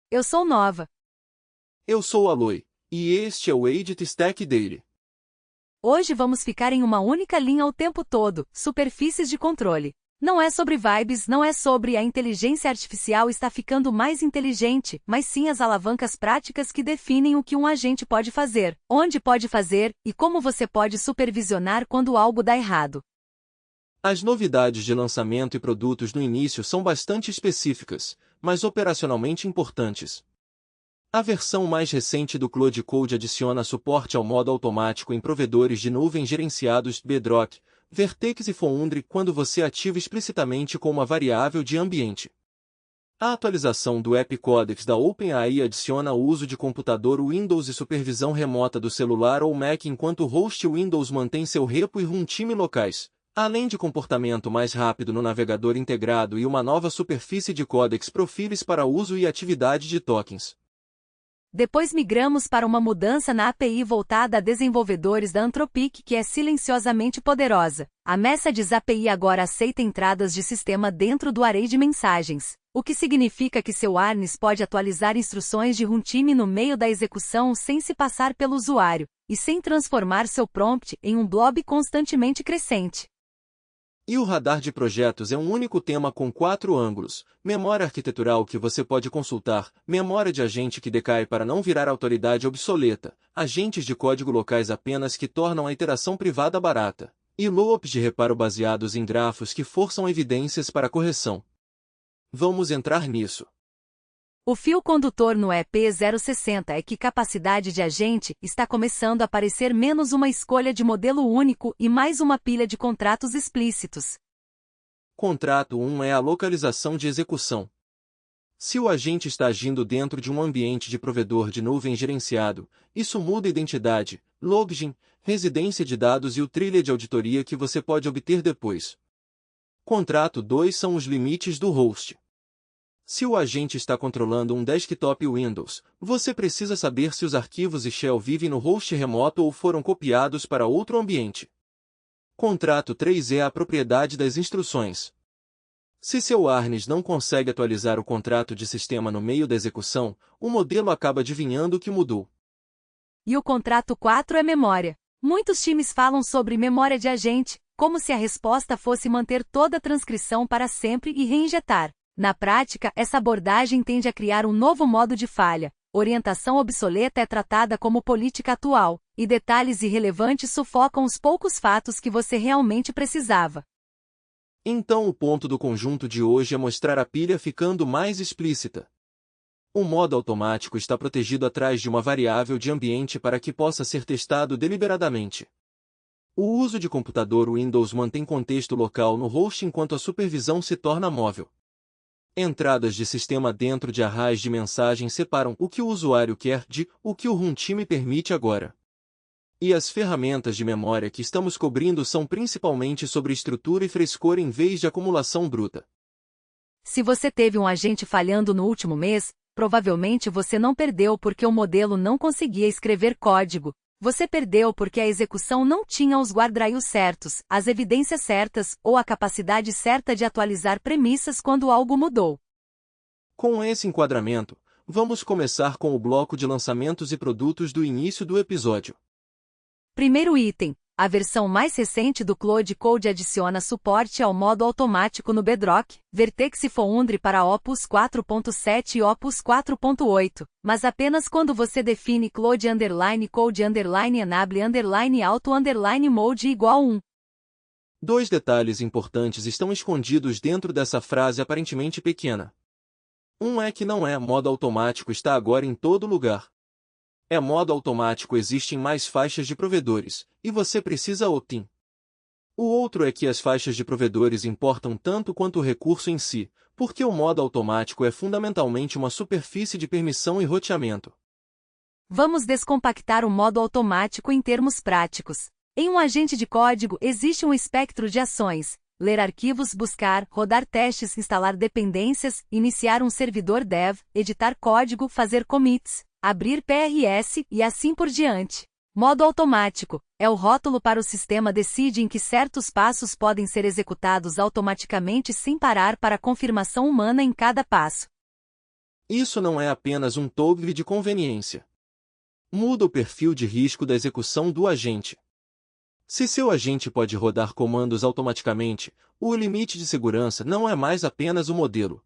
Eu sou Nova. Eu sou Aloy, e este é o Edit Stack Daily. Hoje vamos ficar em uma única linha o tempo todo, superfícies de controle. Não é sobre vibes, não é sobre a inteligência artificial está ficando mais inteligente, mas sim as alavancas práticas que definem o que um agente pode fazer, onde pode fazer, e como você pode supervisionar quando algo dá errado. As novidades de lançamento e produtos no início são bastante específicas, mas operacionalmente importantes. A versão mais recente do Claude Code adiciona suporte ao modo automático em provedores de nuvem gerenciados Bedrock, Vertex e Foundry quando você ativa explicitamente com uma variável de ambiente. A atualização do App Codex da OpenAI adiciona o uso de computador Windows e supervisão remota do celular ou Mac enquanto o host Windows mantém seu repo e runtime locais, além de comportamento mais rápido no navegador integrado e uma nova superfície de Codex Profiles para uso e atividade de tokens. Depois migramos para uma mudança na API voltada a desenvolvedores da Anthropic que é silenciosamente poderosa. A Messages API agora aceita entradas de sistema dentro do array de mensagens, o que significa que seu harness pode atualizar instruções de runtime no meio da execução sem se passar pelo usuário, e sem transformar seu prompt em um blob constantemente crescente. E o radar de projetos é um único tema com 4 ângulos: memória arquitetural que você pode consultar, memória de agente que decai para não virar autoridade obsoleta, agentes de código locais apenas que tornam a iteração privada barata, e loops de reparo baseados em grafos que forçam evidências para correção. Vamos entrar nisso. O fio condutor no EP060 é que capacidade de agente está começando a parecer menos uma escolha de modelo único e mais uma pilha de contratos explícitos. Contrato 1 é a localização de execução. Se o agente está agindo dentro de um ambiente de provedor de nuvem gerenciado, isso muda identidade, login, residência de dados e o trilha de auditoria que você pode obter depois. Contrato 2 são os limites do host. Se o agente está controlando um desktop Windows, você precisa saber se os arquivos e shell vivem no host remoto ou foram copiados para outro ambiente. Contrato 3 é a propriedade das instruções. Se seu harness não consegue atualizar o contrato de sistema no meio da execução, o modelo acaba adivinhando o que mudou. E o contrato 4 é memória. Muitos times falam sobre memória de agente, como se a resposta fosse manter toda a transcrição para sempre e reinjetar. Na prática, essa abordagem tende a criar um novo modo de falha. Orientação obsoleta é tratada como política atual, e detalhes irrelevantes sufocam os poucos fatos que você realmente precisava. Então o ponto do conjunto de hoje é mostrar a pilha ficando mais explícita. O modo automático está protegido atrás de uma variável de ambiente para que possa ser testado deliberadamente. O uso de computador Windows mantém contexto local no host enquanto a supervisão se torna móvel. Entradas de sistema dentro de arrays de mensagem separam o que o usuário quer de o que o runtime permite agora. E as ferramentas de memória que estamos cobrindo são principalmente sobre estrutura e frescor em vez de acumulação bruta. Se você teve um agente falhando no último mês, provavelmente você não perdeu porque o modelo não conseguia escrever código. Você perdeu porque a execução não tinha os guardrails certos, as evidências certas ou a capacidade certa de atualizar premissas quando algo mudou. Com esse enquadramento, vamos começar com o bloco de lançamentos e produtos do início do episódio. Primeiro item. A versão mais recente do Claude Code adiciona suporte ao modo automático no Bedrock, Vertex e Foundry para Opus 4.7 e Opus 4.8, mas apenas quando você define Claude_Code_Enable_Auto_Mode igual 1. Dois detalhes importantes estão escondidos dentro dessa frase aparentemente pequena. Um é que não é modo automático está agora em todo lugar. Modo automático existe em mais faixas de provedores, e você precisa opt-in. O outro é que as faixas de provedores importam tanto quanto o recurso em si, porque o modo automático é fundamentalmente uma superfície de permissão e roteamento. Vamos descompactar o modo automático em termos práticos. Em um agente de código existe um espectro de ações: ler arquivos, buscar, rodar testes, instalar dependências, iniciar um servidor dev, editar código, fazer commits, abrir PRS e assim por diante. Modo automático é o rótulo para o sistema decide em que certos passos podem ser executados automaticamente sem parar para confirmação humana em cada passo. Isso não é apenas um toque de conveniência. Muda o perfil de risco da execução do agente. Se seu agente pode rodar comandos automaticamente, o limite de segurança não é mais apenas o modelo.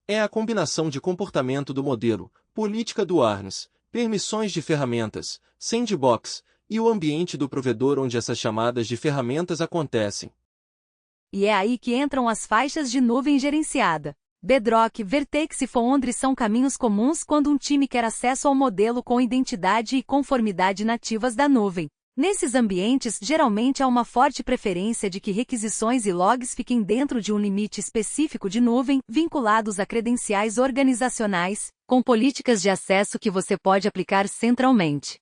É a combinação de comportamento do modelo, política do harness, permissões de ferramentas, sandbox, e o ambiente do provedor onde essas chamadas de ferramentas acontecem. E é aí que entram as faixas de nuvem gerenciada. Bedrock, Vertex e Foundry são caminhos comuns quando um time quer acesso ao modelo com identidade e conformidade nativas da nuvem. Nesses ambientes, geralmente há uma forte preferência de que requisições e logs fiquem dentro de um limite específico de nuvem, vinculados a credenciais organizacionais, com políticas de acesso que você pode aplicar centralmente.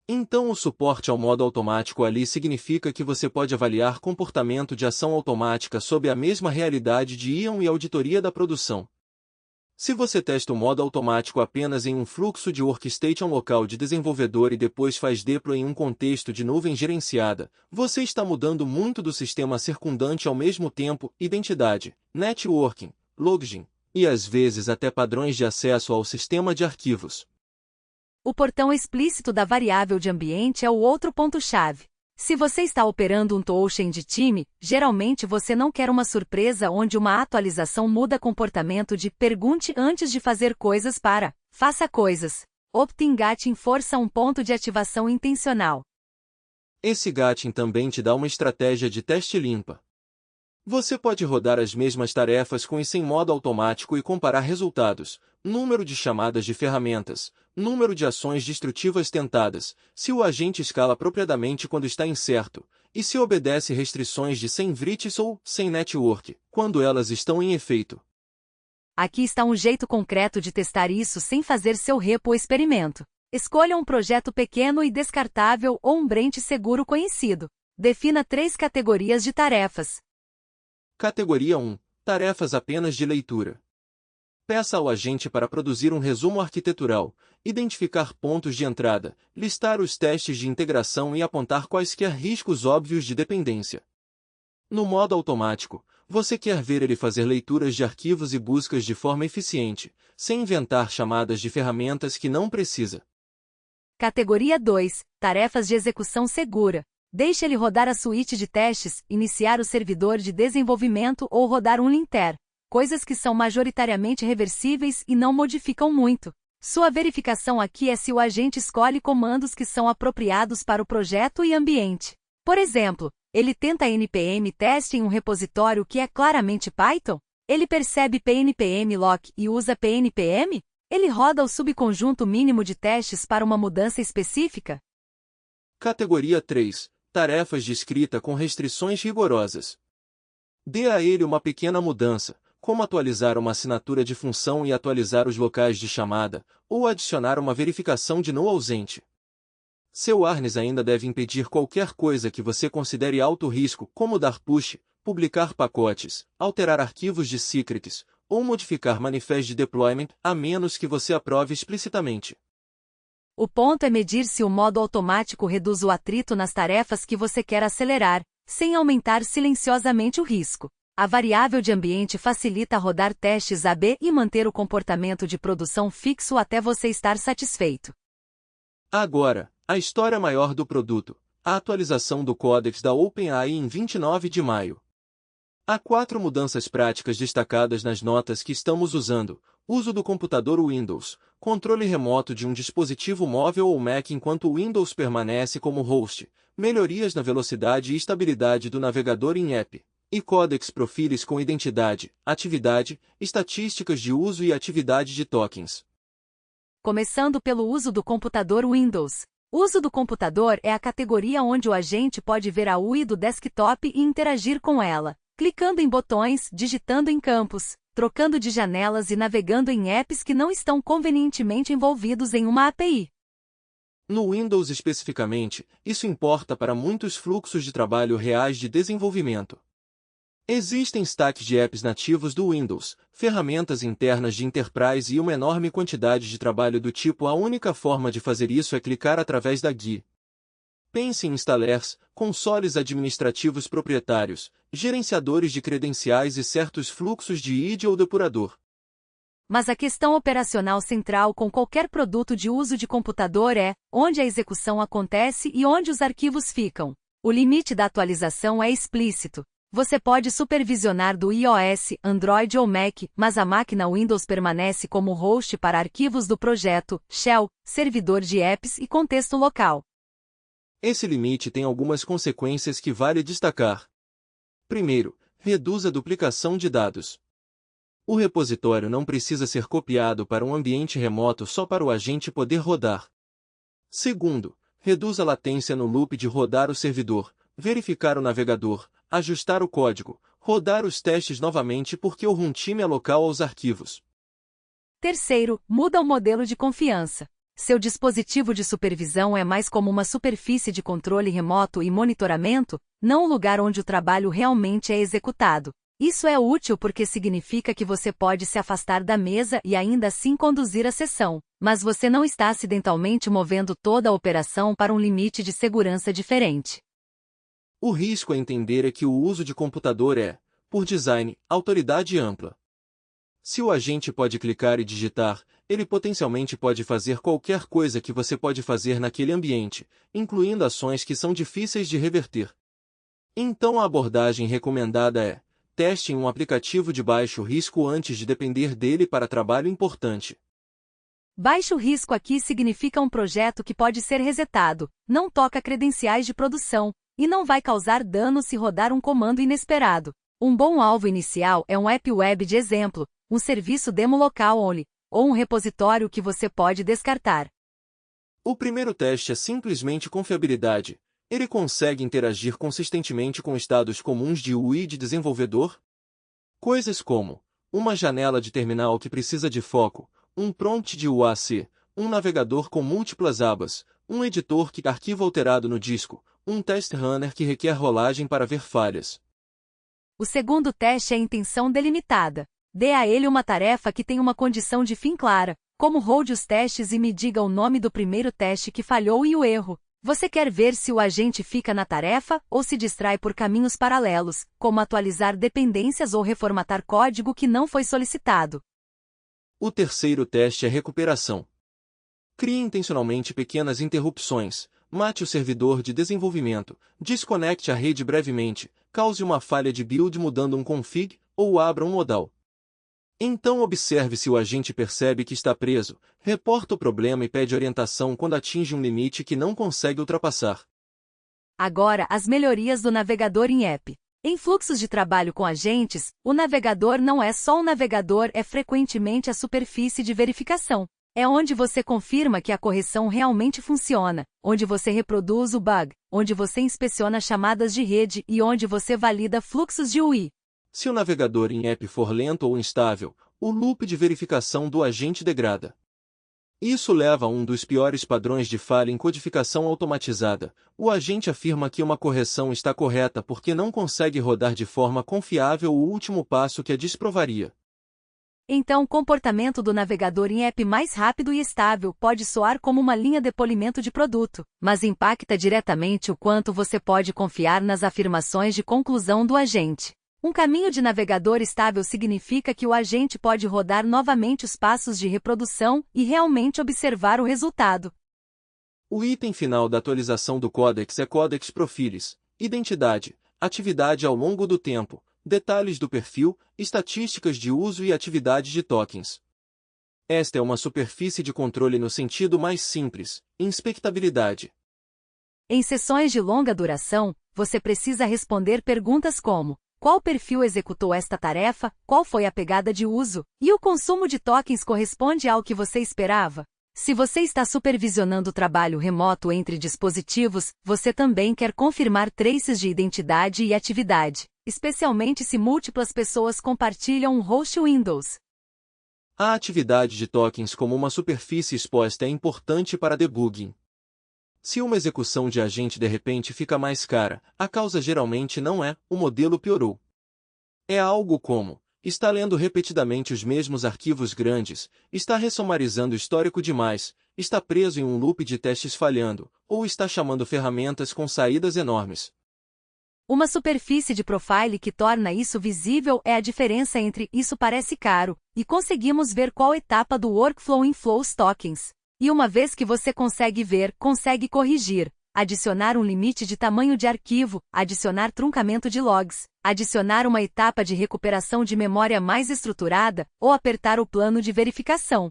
Então o suporte ao modo automático ali significa que você pode avaliar comportamento de ação automática sob a mesma realidade de IAM e auditoria da produção. Se você testa o modo automático apenas em um fluxo de workstation local de desenvolvedor e depois faz deploy em um contexto de nuvem gerenciada, você está mudando muito do sistema circundante ao mesmo tempo, identidade, networking, login, e às vezes até padrões de acesso ao sistema de arquivos. O portão explícito da variável de ambiente é o outro ponto-chave. Se você está operando um toolchain de time, geralmente você não quer uma surpresa onde uma atualização muda comportamento de pergunte antes de fazer coisas para faça coisas. Optin-Gating força um ponto de ativação intencional. Esse gating também te dá uma estratégia de teste limpa. Você pode rodar as mesmas tarefas com e sem modo automático e comparar resultados, número de chamadas de ferramentas, número de ações destrutivas tentadas, se o agente escala apropriadamente quando está incerto, e se obedece restrições de sem writes ou sem network, quando elas estão em efeito. Aqui está um jeito concreto de testar isso sem fazer seu repo experimento. Escolha um projeto pequeno e descartável ou um branch seguro conhecido. Defina 3 categorias de tarefas. Categoria 1. Tarefas apenas de leitura. Peça ao agente para produzir um resumo arquitetural, identificar pontos de entrada, listar os testes de integração e apontar quaisquer riscos óbvios de dependência. No modo automático, você quer ver ele fazer leituras de arquivos e buscas de forma eficiente, sem inventar chamadas de ferramentas que não precisa. Categoria 2. Tarefas de execução segura. Deixe ele rodar a suíte de testes, iniciar o servidor de desenvolvimento ou rodar um linter. Coisas que são majoritariamente reversíveis e não modificam muito. Sua verificação aqui é se o agente escolhe comandos que são apropriados para o projeto e ambiente. Por exemplo, ele tenta npm test em um repositório que é claramente Python? Ele percebe pnpm lock e usa pnpm? Ele roda o subconjunto mínimo de testes para uma mudança específica? Categoria 3. Tarefas de escrita com restrições rigorosas. Dê a ele uma pequena mudança, como atualizar uma assinatura de função e atualizar os locais de chamada, ou adicionar uma verificação de null ausente. Seu harness ainda deve impedir qualquer coisa que você considere alto risco, como dar push, publicar pacotes, alterar arquivos de secrets, ou modificar manifest de deployment, a menos que você aprove explicitamente. O ponto é medir se o modo automático reduz o atrito nas tarefas que você quer acelerar, sem aumentar silenciosamente o risco. A variável de ambiente facilita rodar testes AB e manter o comportamento de produção fixo até você estar satisfeito. Agora, a história maior do produto, a atualização do Codex da OpenAI em 29 de maio. Há 4 mudanças práticas destacadas nas notas que estamos usando: uso do computador Windows, controle remoto de um dispositivo móvel ou Mac enquanto o Windows permanece como host, melhorias na velocidade e estabilidade do navegador em app, e Codex Profiles com identidade, atividade, estatísticas de uso e atividade de tokens. Começando pelo uso do computador Windows. Uso do computador é a categoria onde o agente pode ver a UI do desktop e interagir com ela, clicando em botões, digitando em campos, trocando de janelas e navegando em apps que não estão convenientemente envolvidos em uma API. No Windows especificamente, isso importa para muitos fluxos de trabalho reais de desenvolvimento. Existem stacks de apps nativos do Windows, ferramentas internas de Enterprise e uma enorme quantidade de trabalho do tipo a única forma de fazer isso é clicar através da GUI. Pense em installers, consoles administrativos proprietários, gerenciadores de credenciais e certos fluxos de ID ou depurador. Mas a questão operacional central com qualquer produto de uso de computador é onde a execução acontece e onde os arquivos ficam. O limite da atualização é explícito. Você pode supervisionar do iOS, Android ou Mac, mas a máquina Windows permanece como host para arquivos do projeto, shell, servidor de apps e contexto local. Esse limite tem algumas consequências que vale destacar. Primeiro, reduz a duplicação de dados. O repositório não precisa ser copiado para um ambiente remoto só para o agente poder rodar. Segundo, reduz a latência no loop de rodar o servidor, verificar o navegador, ajustar o código, rodar os testes novamente porque o runtime é local aos arquivos. Terceiro, muda o modelo de confiança. Seu dispositivo de supervisão é mais como uma superfície de controle remoto e monitoramento, não o lugar onde o trabalho realmente é executado. Isso é útil porque significa que você pode se afastar da mesa e ainda assim conduzir a sessão, mas você não está acidentalmente movendo toda a operação para um limite de segurança diferente. O risco a entender é que o uso de computador é, por design, autoridade ampla. Se o agente pode clicar e digitar, ele potencialmente pode fazer qualquer coisa que você pode fazer naquele ambiente, incluindo ações que são difíceis de reverter. Então a abordagem recomendada é: teste em um aplicativo de baixo risco antes de depender dele para trabalho importante. Baixo risco aqui significa um projeto que pode ser resetado, não toca credenciais de produção, e não vai causar dano se rodar um comando inesperado. Um bom alvo inicial é um app web de exemplo, um serviço demo local only, ou um repositório que você pode descartar. O primeiro teste é simplesmente confiabilidade. Ele consegue interagir consistentemente com estados comuns de UI de desenvolvedor? Coisas como uma janela de terminal que precisa de foco, um prompt de UAC, um navegador com múltiplas abas, um editor que arquiva alterado no disco, um test runner que requer rolagem para ver falhas. O segundo teste é intenção delimitada. Dê a ele uma tarefa que tem uma condição de fim clara, como rode os testes e me diga o nome do primeiro teste que falhou e o erro. Você quer ver se o agente fica na tarefa ou se distrai por caminhos paralelos, como atualizar dependências ou reformatar código que não foi solicitado. O terceiro teste é recuperação. Crie intencionalmente pequenas interrupções, mate o servidor de desenvolvimento, desconecte a rede brevemente, cause uma falha de build mudando um config, ou abra um modal. Então observe se o agente percebe que está preso, reporta o problema e pede orientação quando atinge um limite que não consegue ultrapassar. Agora, as melhorias do navegador em app. Em fluxos de trabalho com agentes, o navegador não é só um navegador, é frequentemente a superfície de verificação. É onde você confirma que a correção realmente funciona, onde você reproduz o bug, onde você inspeciona chamadas de rede e onde você valida fluxos de UI. Se o navegador em app for lento ou instável, o loop de verificação do agente degrada. Isso leva a um dos piores padrões de falha em codificação automatizada. O agente afirma que uma correção está correta porque não consegue rodar de forma confiável o último passo que a desprovaria. Então, o comportamento do navegador em app mais rápido e estável pode soar como uma linha de polimento de produto, mas impacta diretamente o quanto você pode confiar nas afirmações de conclusão do agente. Um caminho de navegador estável significa que o agente pode rodar novamente os passos de reprodução e realmente observar o resultado. O item final da atualização do Codex é Codex Profiles, identidade, atividade ao longo do tempo, detalhes do perfil, estatísticas de uso e atividade de tokens. Esta é uma superfície de controle no sentido mais simples, inspectabilidade. Em sessões de longa duração, você precisa responder perguntas como: qual perfil executou esta tarefa, qual foi a pegada de uso, e o consumo de tokens corresponde ao que você esperava? Se você está supervisionando o trabalho remoto entre dispositivos, você também quer confirmar traces de identidade e atividade, especialmente se múltiplas pessoas compartilham um host Windows. A atividade de tokens como uma superfície exposta é importante para debugging. Se uma execução de agente de repente fica mais cara, a causa geralmente não é o modelo piorou. É algo como: está lendo repetidamente os mesmos arquivos grandes, está ressumarizando histórico demais, está preso em um loop de testes falhando, ou está chamando ferramentas com saídas enormes. Uma superfície de profile que torna isso visível é a diferença entre "isso parece caro" e "conseguimos ver qual etapa do workflow em Flows Tokens". E uma vez que você consegue ver, consegue corrigir, adicionar um limite de tamanho de arquivo, adicionar truncamento de logs, adicionar uma etapa de recuperação de memória mais estruturada, ou apertar o plano de verificação.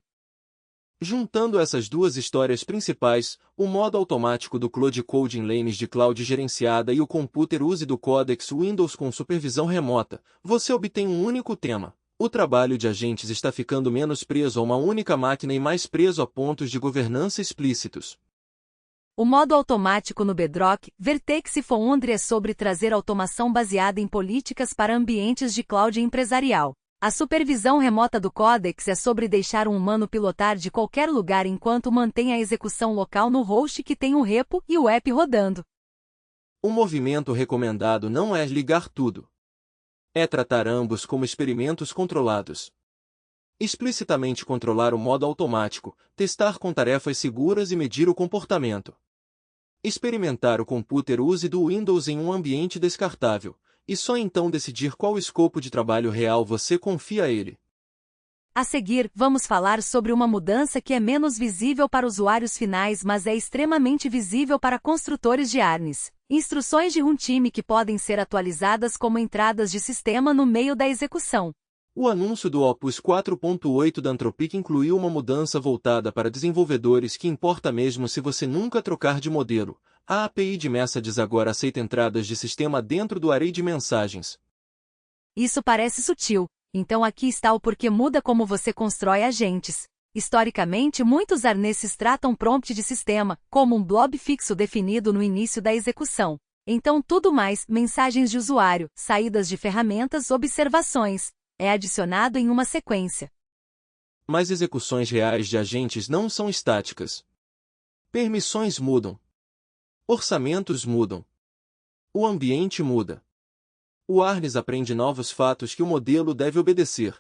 Juntando essas duas histórias principais, o modo automático do Cloud Code em lanes de cloud gerenciada e o Computer Use do Codex Windows com supervisão remota, você obtém um único tema. O trabalho de agentes está ficando menos preso a uma única máquina e mais preso a pontos de governança explícitos. O modo automático no Bedrock Vertex e Foundry é sobre trazer automação baseada em políticas para ambientes de cloud empresarial. A supervisão remota do Codex é sobre deixar um humano pilotar de qualquer lugar enquanto mantém a execução local no host que tem o repo e o app rodando. O movimento recomendado não é ligar tudo. É tratar ambos como experimentos controlados. Explicitamente controlar o modo automático, testar com tarefas seguras e medir o comportamento. Experimentar o Computer Use do Windows em um ambiente descartável, e só então decidir qual escopo de trabalho real você confia a ele. A seguir, vamos falar sobre uma mudança que é menos visível para usuários finais, mas é extremamente visível para construtores de ARNs. Instruções de runtime que podem ser atualizadas como entradas de sistema no meio da execução. O anúncio do Opus 4.8 da Anthropic incluiu uma mudança voltada para desenvolvedores que importa mesmo se você nunca trocar de modelo. A API de Messages agora aceita entradas de sistema dentro do array de mensagens. Isso parece sutil, então aqui está o porquê muda como você constrói agentes. Historicamente, muitos arneses tratam prompt de sistema como um blob fixo definido no início da execução. Então tudo mais, mensagens de usuário, saídas de ferramentas, observações, é adicionado em uma sequência. Mas execuções reais de agentes não são estáticas. Permissões mudam. Orçamentos mudam. O ambiente muda. O Arnes aprende novos fatos que o modelo deve obedecer.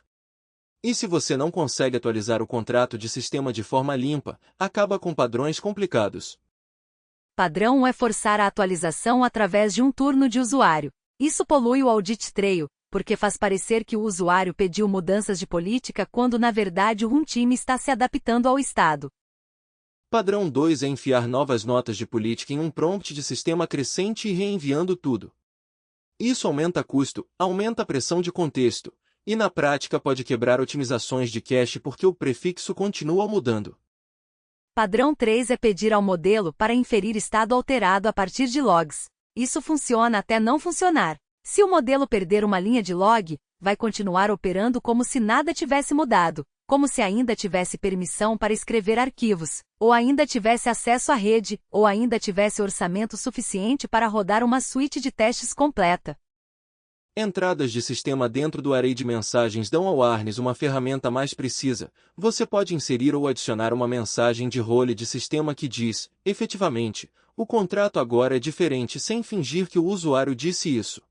E se você não consegue atualizar o contrato de sistema de forma limpa, acaba com padrões complicados. Padrão 1 é forçar a atualização através de um turno de usuário. Isso polui o audit trail, porque faz parecer que o usuário pediu mudanças de política quando na verdade o runtime está se adaptando ao estado. Padrão 2 é enfiar novas notas de política em um prompt de sistema crescente e reenviando tudo. Isso aumenta custo, aumenta a pressão de contexto, e na prática pode quebrar otimizações de cache porque o prefixo continua mudando. Padrão 3 é pedir ao modelo para inferir estado alterado a partir de logs. Isso funciona até não funcionar. Se o modelo perder uma linha de log, vai continuar operando como se nada tivesse mudado, como se ainda tivesse permissão para escrever arquivos, ou ainda tivesse acesso à rede, ou ainda tivesse orçamento suficiente para rodar uma suíte de testes completa. Entradas de sistema dentro do array de mensagens dão ao Arnes uma ferramenta mais precisa. Você pode inserir ou adicionar uma mensagem de role de sistema que diz, efetivamente, o contrato agora é diferente sem fingir que o usuário disse isso.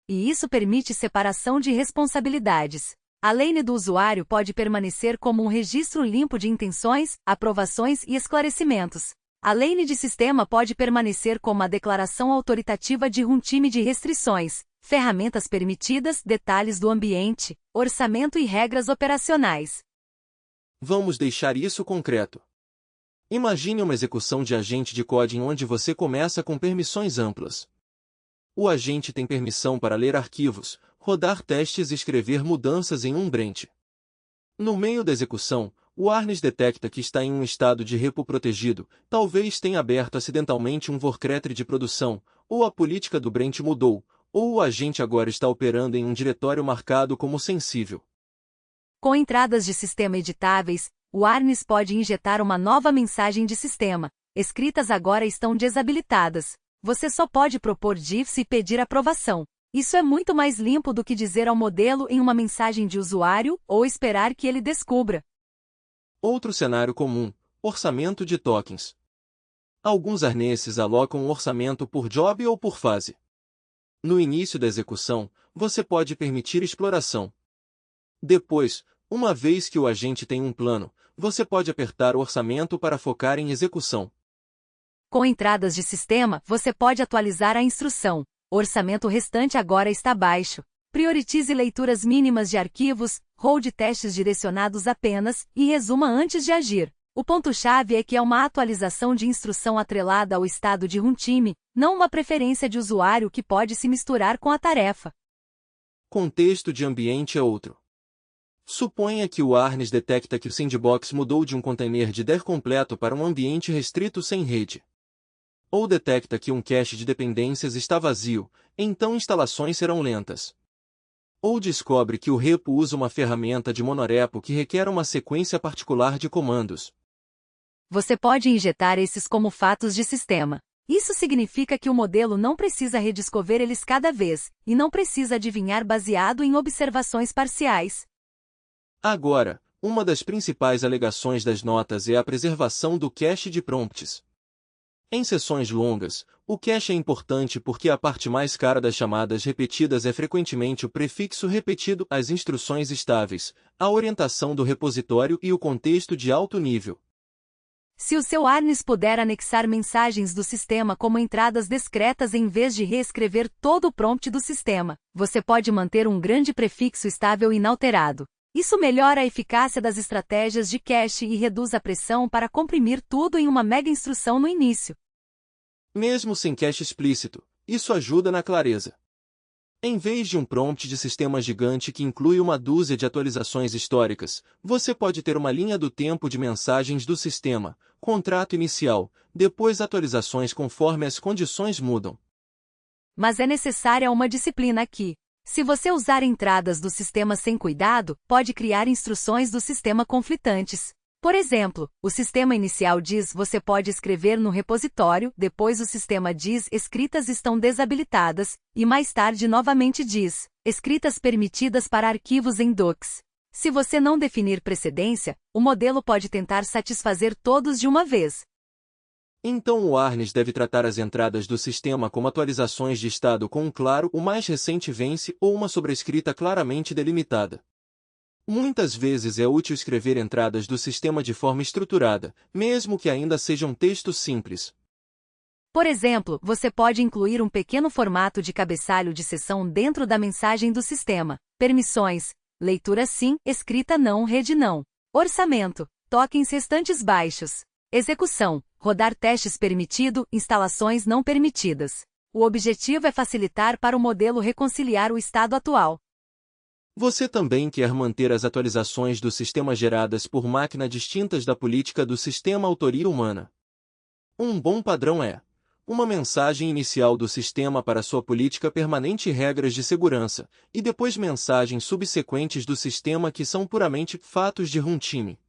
E isso permite separação de responsabilidades. A lane do usuário pode permanecer como um registro limpo de intenções, aprovações e esclarecimentos. A lane de sistema pode permanecer como a declaração autoritativa de runtime de restrições, ferramentas permitidas, detalhes do ambiente, orçamento e regras operacionais. Vamos deixar isso concreto. Imagine uma execução de agente de código onde você começa com permissões amplas. O agente tem permissão para ler arquivos, rodar testes e escrever mudanças em um branch. No meio da execução, o Arnes detecta que está em um estado de repo protegido, talvez tenha aberto acidentalmente um workretre de produção, ou a política do branch mudou, ou o agente agora está operando em um diretório marcado como sensível. Com entradas de sistema editáveis, o Arnes pode injetar uma nova mensagem de sistema. Escritas agora estão desabilitadas. Você só pode propor diffs e pedir aprovação. Isso é muito mais limpo do que dizer ao modelo em uma mensagem de usuário ou esperar que ele descubra. Outro cenário comum, orçamento de tokens. Alguns arneses alocam um orçamento por job ou por fase. No início da execução, você pode permitir exploração. Depois, uma vez que o agente tem um plano, você pode apertar o orçamento para focar em execução. Com entradas de sistema, você pode atualizar a instrução. O orçamento restante agora está baixo. Priorize leituras mínimas de arquivos, rode testes direcionados apenas, e resuma antes de agir. O ponto-chave é que é uma atualização de instrução atrelada ao estado de runtime, não uma preferência de usuário que pode se misturar com a tarefa. Contexto de ambiente é outro. Suponha que o Arnes detecta que o sandbox mudou de um container de DER completo para um ambiente restrito sem rede. Ou detecta que um cache de dependências está vazio, então instalações serão lentas. Ou descobre que o repo usa uma ferramenta de monorepo que requer uma sequência particular de comandos. Você pode injetar esses como fatos de sistema. Isso significa que o modelo não precisa redescrever eles cada vez, e não precisa adivinhar baseado em observações parciais. Agora, uma das principais alegações das notas é a preservação do cache de prompts. Em sessões longas, o cache é importante porque a parte mais cara das chamadas repetidas é frequentemente o prefixo repetido, as instruções estáveis, a orientação do repositório e o contexto de alto nível. Se o seu Arnes puder anexar mensagens do sistema como entradas discretas em vez de reescrever todo o prompt do sistema, você pode manter um grande prefixo estável inalterado. Isso melhora a eficácia das estratégias de cache e reduz a pressão para comprimir tudo em uma mega instrução no início. Mesmo sem cache explícito, isso ajuda na clareza. Em vez de um prompt de sistema gigante que inclui uma dúzia de atualizações históricas, você pode ter uma linha do tempo de mensagens do sistema, contrato inicial, depois atualizações conforme as condições mudam. Mas é necessária uma disciplina aqui. Se você usar entradas do sistema sem cuidado, pode criar instruções do sistema conflitantes. Por exemplo, o sistema inicial diz você pode escrever no repositório, depois o sistema diz escritas estão desabilitadas, e mais tarde novamente diz escritas permitidas para arquivos em docs. Se você não definir precedência, o modelo pode tentar satisfazer todos de uma vez. Então o Arnes deve tratar as entradas do sistema como atualizações de estado com um claro o mais recente vence ou uma sobrescrita claramente delimitada. Muitas vezes é útil escrever entradas do sistema de forma estruturada, mesmo que ainda sejam textos simples. Por exemplo, você pode incluir um pequeno formato de cabeçalho de seção dentro da mensagem do sistema. Permissões: leitura sim, escrita não, rede não. Orçamento: tokens restantes baixos. Execução: rodar testes permitido, instalações não permitidas. O objetivo é facilitar para o modelo reconciliar o estado atual. Você também quer manter as atualizações do sistema geradas por máquina distintas da política do sistema autoria humana. Um bom padrão é uma mensagem inicial do sistema para sua política permanente e regras de segurança, e depois mensagens subsequentes do sistema que são puramente fatos de runtime.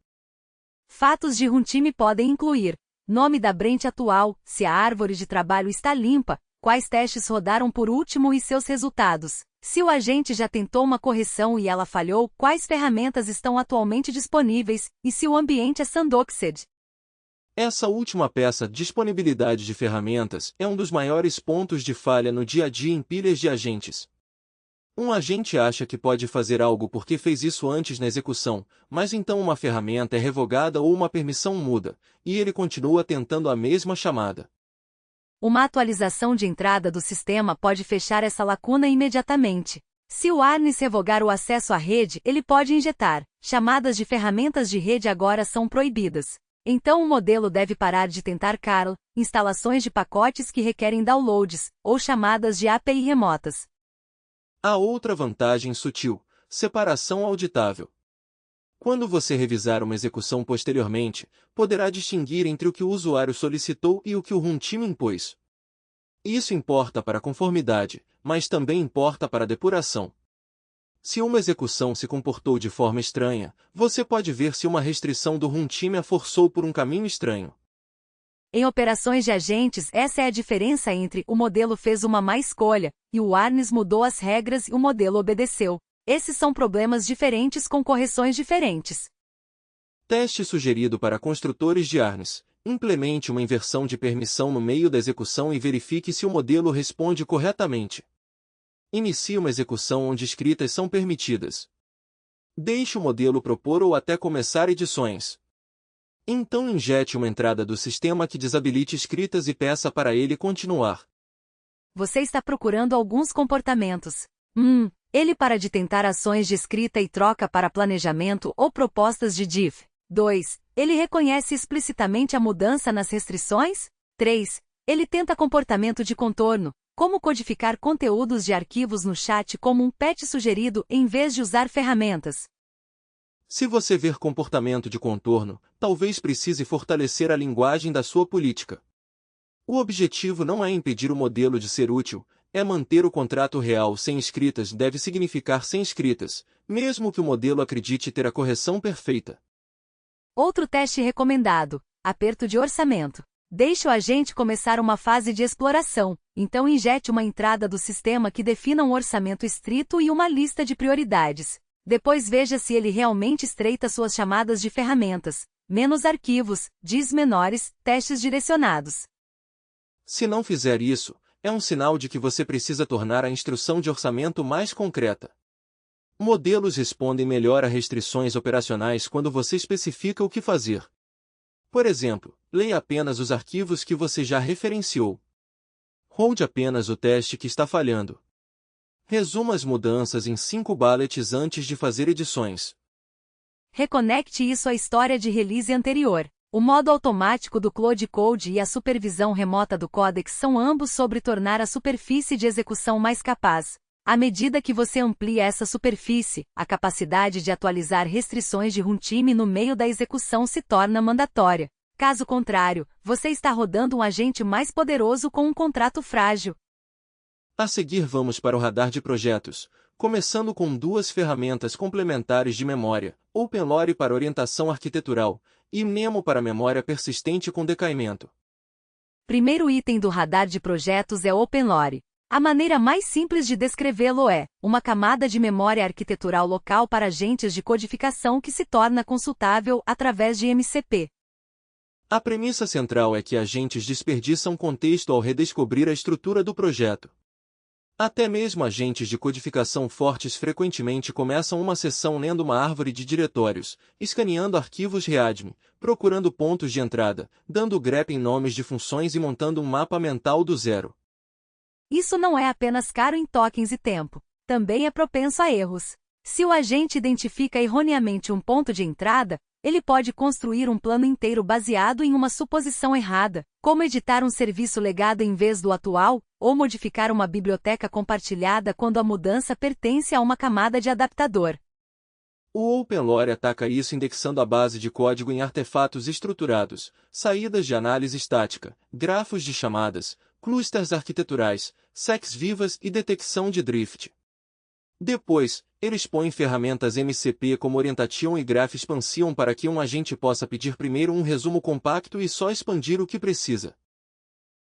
Fatos de runtime podem incluir nome da branch atual, se a árvore de trabalho está limpa, quais testes rodaram por último e seus resultados. Se o agente já tentou uma correção e ela falhou, quais ferramentas estão atualmente disponíveis, e se o ambiente é sandboxed. Essa última peça, disponibilidade de ferramentas, é um dos maiores pontos de falha no dia a dia em pilhas de agentes. Um agente acha que pode fazer algo porque fez isso antes na execução, mas então uma ferramenta é revogada ou uma permissão muda, e ele continua tentando a mesma chamada. Uma atualização de entrada do sistema pode fechar essa lacuna imediatamente. Se o Arnes revogar o acesso à rede, ele pode injetar. Chamadas de ferramentas de rede agora são proibidas. Então o modelo deve parar de tentar curl, instalações de pacotes que requerem downloads, ou chamadas de API remotas. Há outra vantagem sutil: separação auditável. Quando você revisar uma execução posteriormente, poderá distinguir entre o que o usuário solicitou e o que o runtime impôs. Isso importa para a conformidade, mas também importa para a depuração. Se uma execução se comportou de forma estranha, você pode ver se uma restrição do runtime a forçou por um caminho estranho. Em operações de agentes, essa é a diferença entre o modelo fez uma má escolha, e o Arnes mudou as regras e o modelo obedeceu. Esses são problemas diferentes com correções diferentes. Teste sugerido para construtores de Arnes: implemente uma inversão de permissão no meio da execução e verifique se o modelo responde corretamente. Inicie uma execução onde escritas são permitidas. Deixe o modelo propor ou até começar edições. Então injete uma entrada do sistema que desabilite escritas e peça para ele continuar. Você está procurando alguns comportamentos. Ele para de tentar ações de escrita e troca para planejamento ou propostas de diff. 2. Ele reconhece explicitamente a mudança nas restrições? 3. Ele tenta comportamento de contorno, como codificar conteúdos de arquivos no chat como um patch sugerido em vez de usar ferramentas. Se você ver comportamento de contorno, talvez precise fortalecer a linguagem da sua política. O objetivo não é impedir o modelo de ser útil, é manter o contrato real sem escritas deve significar sem escritas, mesmo que o modelo acredite ter a correção perfeita. Outro teste recomendado: aperto de orçamento. Deixe o agente começar uma fase de exploração, então injete uma entrada do sistema que defina um orçamento estrito e uma lista de prioridades. Depois veja se ele realmente estreita suas chamadas de ferramentas, menos arquivos, diz menores, testes direcionados. Se não fizer isso, é um sinal de que você precisa tornar a instrução de orçamento mais concreta. Modelos respondem melhor a restrições operacionais quando você especifica o que fazer. Por exemplo, leia apenas os arquivos que você já referenciou. Rode apenas o teste que está falhando. Resuma as mudanças em 5 bullets antes de fazer edições. Reconecte isso à história de release anterior. O modo automático do Cloud Code e a supervisão remota do Codex são ambos sobre tornar a superfície de execução mais capaz. À medida que você amplia essa superfície, a capacidade de atualizar restrições de runtime no meio da execução se torna mandatória. Caso contrário, você está rodando um agente mais poderoso com um contrato frágil. A seguir vamos para o radar de projetos, começando com 2 ferramentas complementares de memória, OpenLore para orientação arquitetural, e Memo para memória persistente com decaimento. Primeiro item do radar de projetos é OpenLore. A maneira mais simples de descrevê-lo é uma camada de memória arquitetural local para agentes de codificação que se torna consultável através de MCP. A premissa central é que agentes desperdiçam contexto ao redescobrir a estrutura do projeto. Até mesmo agentes de codificação fortes frequentemente começam uma sessão lendo uma árvore de diretórios, escaneando arquivos readme, procurando pontos de entrada, dando grep em nomes de funções e montando um mapa mental do zero. Isso não é apenas caro em tokens e tempo, também é propenso a erros. Se o agente identifica erroneamente um ponto de entrada, ele pode construir um plano inteiro baseado em uma suposição errada, como editar um serviço legado em vez do atual, ou modificar uma biblioteca compartilhada quando a mudança pertence a uma camada de adaptador. O OpenLore ataca isso indexando a base de código em artefatos estruturados, saídas de análise estática, grafos de chamadas, clusters arquiteturais, secs vivas e detecção de drift. Depois, ele expõe ferramentas MCP como Orientation e Graph Expansion para que um agente possa pedir primeiro um resumo compacto e só expandir o que precisa.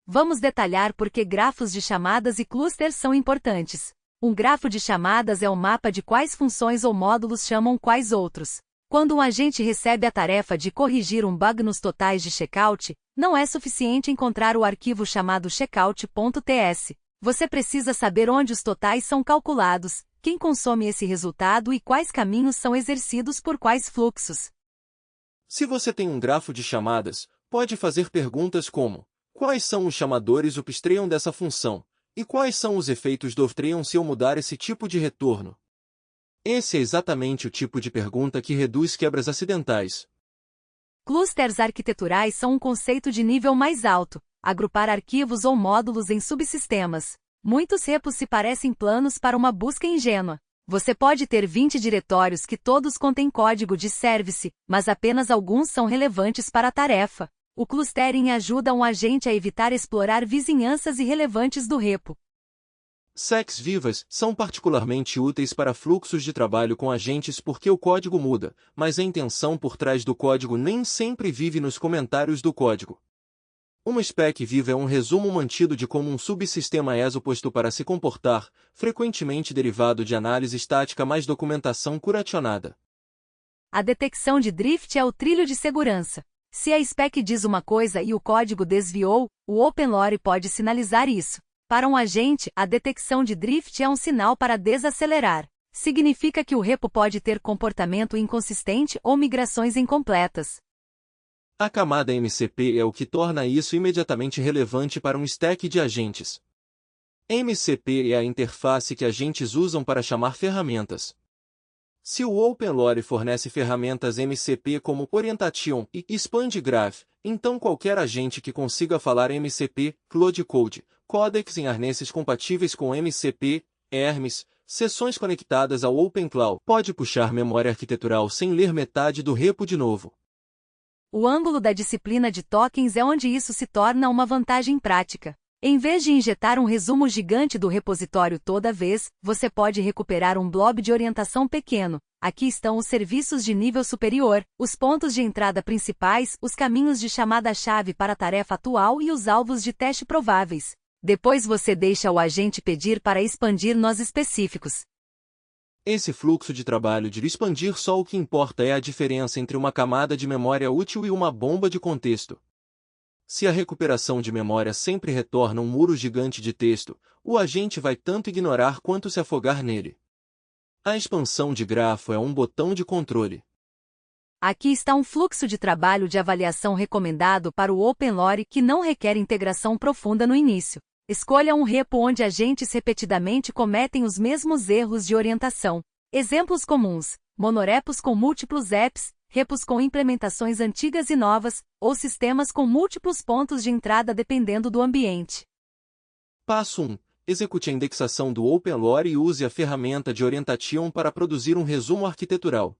Vamos detalhar por que grafos de chamadas e clusters são importantes. Um grafo de chamadas é um mapa de quais funções ou módulos chamam quais outros. Quando um agente recebe a tarefa de corrigir um bug nos totais de checkout, não é suficiente encontrar o arquivo chamado checkout.ts. Você precisa saber onde os totais são calculados, quem consome esse resultado e quais caminhos são exercidos por quais fluxos. Se você tem um grafo de chamadas, pode fazer perguntas como: quais são os chamadores upstream dessa função? E quais são os efeitos do upstream se eu mudar esse tipo de retorno? Esse é exatamente o tipo de pergunta que reduz quebras acidentais. Clusters arquiteturais são um conceito de nível mais alto, agrupar arquivos ou módulos em subsistemas. Muitos repos se parecem planos para uma busca ingênua. Você pode ter 20 diretórios que todos contêm código de service, mas apenas alguns são relevantes para a tarefa. O clustering ajuda um agente a evitar explorar vizinhanças irrelevantes do repo. Secs vivas são particularmente úteis para fluxos de trabalho com agentes porque o código muda, mas a intenção por trás do código nem sempre vive nos comentários do código. Uma spec viva é um resumo mantido de como um subsistema é suposto para se comportar, frequentemente derivado de análise estática mais documentação curacionada. A detecção de drift é o trilho de segurança. Se a spec diz uma coisa e o código desviou, o OpenLore pode sinalizar isso. Para um agente, a detecção de drift é um sinal para desacelerar. Significa que o repo pode ter comportamento inconsistente ou migrações incompletas. A camada MCP é o que torna isso imediatamente relevante para um stack de agentes. MCP é a interface que agentes usam para chamar ferramentas. Se o OpenLore fornece ferramentas MCP como Orientation e ExpandGraph, então qualquer agente que consiga falar MCP, Cloudcode, codecs em arnesses compatíveis com MCP, Hermes, sessões conectadas ao OpenCloud, pode puxar memória arquitetural sem ler metade do repo de novo. O ângulo da disciplina de tokens é onde isso se torna uma vantagem prática. Em vez de injetar um resumo gigante do repositório toda vez, você pode recuperar um blob de orientação pequeno. Aqui estão os serviços de nível superior, os pontos de entrada principais, os caminhos de chamada-chave para a tarefa atual e os alvos de teste prováveis. Depois você deixa o agente pedir para expandir nós específicos. Esse fluxo de trabalho de expandir só o que importa é a diferença entre uma camada de memória útil e uma bomba de contexto. Se a recuperação de memória sempre retorna um muro gigante de texto, o agente vai tanto ignorar quanto se afogar nele. A expansão de grafo é um botão de controle. Aqui está um fluxo de trabalho de avaliação recomendado para o OpenLore que não requer integração profunda no início. Escolha um repo onde agentes repetidamente cometem os mesmos erros de orientação. Exemplos comuns: monorepos com múltiplos apps, repos com implementações antigas e novas, ou sistemas com múltiplos pontos de entrada dependendo do ambiente. Passo 1. Execute a indexação do OpenLore e use a ferramenta de Orientation para produzir um resumo arquitetural.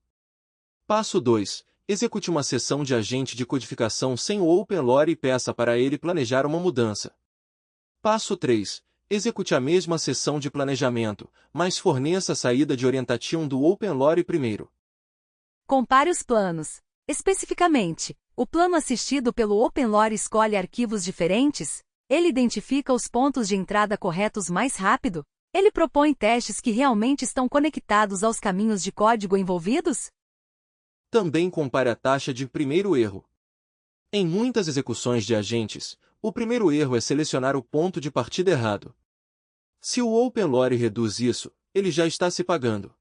Passo 2. Execute uma sessão de agente de codificação sem o OpenLore e peça para ele planejar uma mudança. Passo 3. Execute a mesma sessão de planejamento, mas forneça a saída de Orientation do OpenLore primeiro. Compare os planos. Especificamente, o plano assistido pelo OpenLore escolhe arquivos diferentes? Ele identifica os pontos de entrada corretos mais rápido? Ele propõe testes que realmente estão conectados aos caminhos de código envolvidos? Também compare a taxa de primeiro erro. Em muitas execuções de agentes, o primeiro erro é selecionar o ponto de partida errado. Se o OpenLore reduz isso, ele já está se pagando.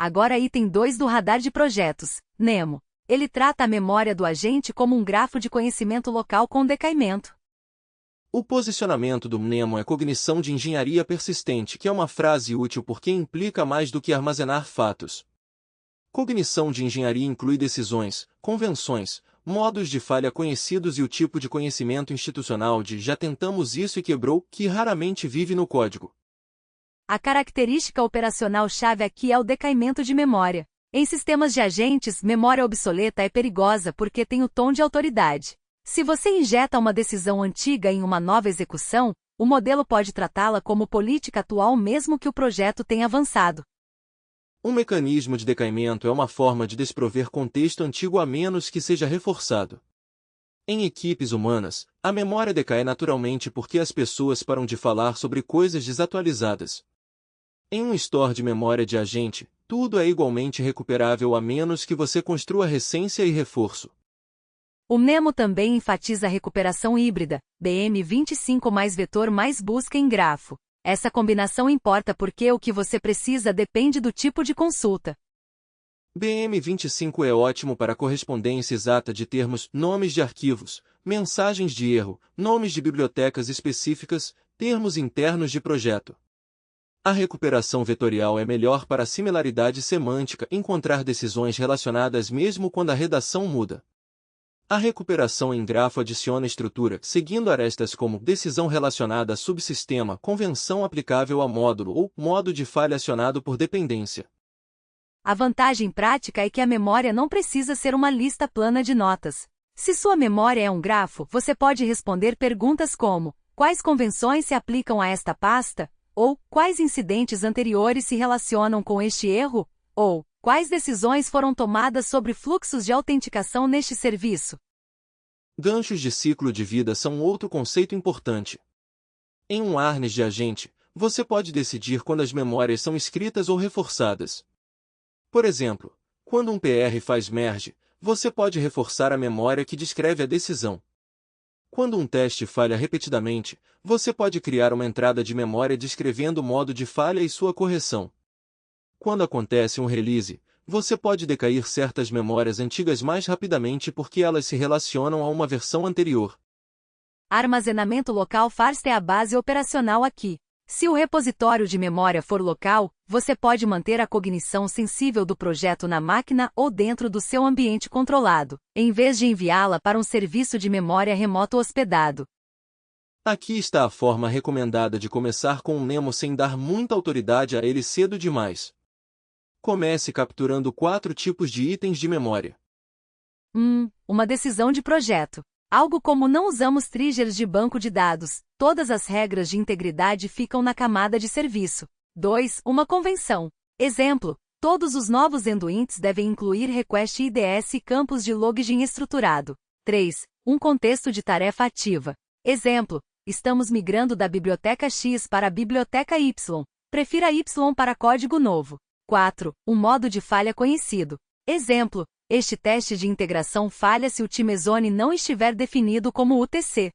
Agora item 2 do radar de projetos, Nemo. Ele trata a memória do agente como um grafo de conhecimento local com decaimento. O posicionamento do Nemo é cognição de engenharia persistente, que é uma frase útil porque implica mais do que armazenar fatos. Cognição de engenharia inclui decisões, convenções, modos de falha conhecidos e o tipo de conhecimento institucional de já tentamos isso e quebrou, que raramente vive no código. A característica operacional-chave aqui é o decaimento de memória. Em sistemas de agentes, memória obsoleta é perigosa porque tem o tom de autoridade. Se você injeta uma decisão antiga em uma nova execução, o modelo pode tratá-la como política atual mesmo que o projeto tenha avançado. Um mecanismo de decaimento é uma forma de desprover contexto antigo a menos que seja reforçado. Em equipes humanas, a memória decai naturalmente porque as pessoas param de falar sobre coisas desatualizadas. Em um store de memória de agente, tudo é igualmente recuperável a menos que você construa recência e reforço. O Nemo também enfatiza a recuperação híbrida, BM25 mais vetor mais busca em grafo. Essa combinação importa porque o que você precisa depende do tipo de consulta. BM25 é ótimo para correspondência exata de termos, nomes de arquivos, mensagens de erro, nomes de bibliotecas específicas, termos internos de projeto. A recuperação vetorial é melhor para a similaridade semântica, encontrar decisões relacionadas mesmo quando a redação muda. A recuperação em grafo adiciona estrutura, seguindo arestas como decisão relacionada a subsistema, convenção aplicável a módulo ou modo de falha acionado por dependência. A vantagem prática é que a memória não precisa ser uma lista plana de notas. Se sua memória é um grafo, você pode responder perguntas como: quais convenções se aplicam a esta pasta? Ou, quais incidentes anteriores se relacionam com este erro? Ou, quais decisões foram tomadas sobre fluxos de autenticação neste serviço? Ganchos de ciclo de vida são outro conceito importante. Em um harness de agente, você pode decidir quando as memórias são escritas ou reforçadas. Por exemplo, quando um PR faz merge, você pode reforçar a memória que descreve a decisão. Quando um teste falha repetidamente, você pode criar uma entrada de memória descrevendo o modo de falha e sua correção. Quando acontece um release, você pode decair certas memórias antigas mais rapidamente porque elas se relacionam a uma versão anterior. Armazenamento local FARST é a base operacional aqui. Se o repositório de memória for local, você pode manter a cognição sensível do projeto na máquina ou dentro do seu ambiente controlado, em vez de enviá-la para um serviço de memória remoto hospedado. Aqui está a forma recomendada de começar com o Nemo sem dar muita autoridade a ele cedo demais. Comece capturando 4 tipos de itens de memória. Uma decisão de projeto. Algo como não usamos triggers de banco de dados, todas as regras de integridade ficam na camada de serviço. 2. Uma convenção. Exemplo, todos os novos endpoints devem incluir request IDS e campos de login estruturado. 3. Um contexto de tarefa ativa. Exemplo, estamos migrando da biblioteca X para a biblioteca Y. Prefira Y para código novo. 4. Um modo de falha conhecido. Exemplo, este teste de integração falha se o timezone não estiver definido como UTC.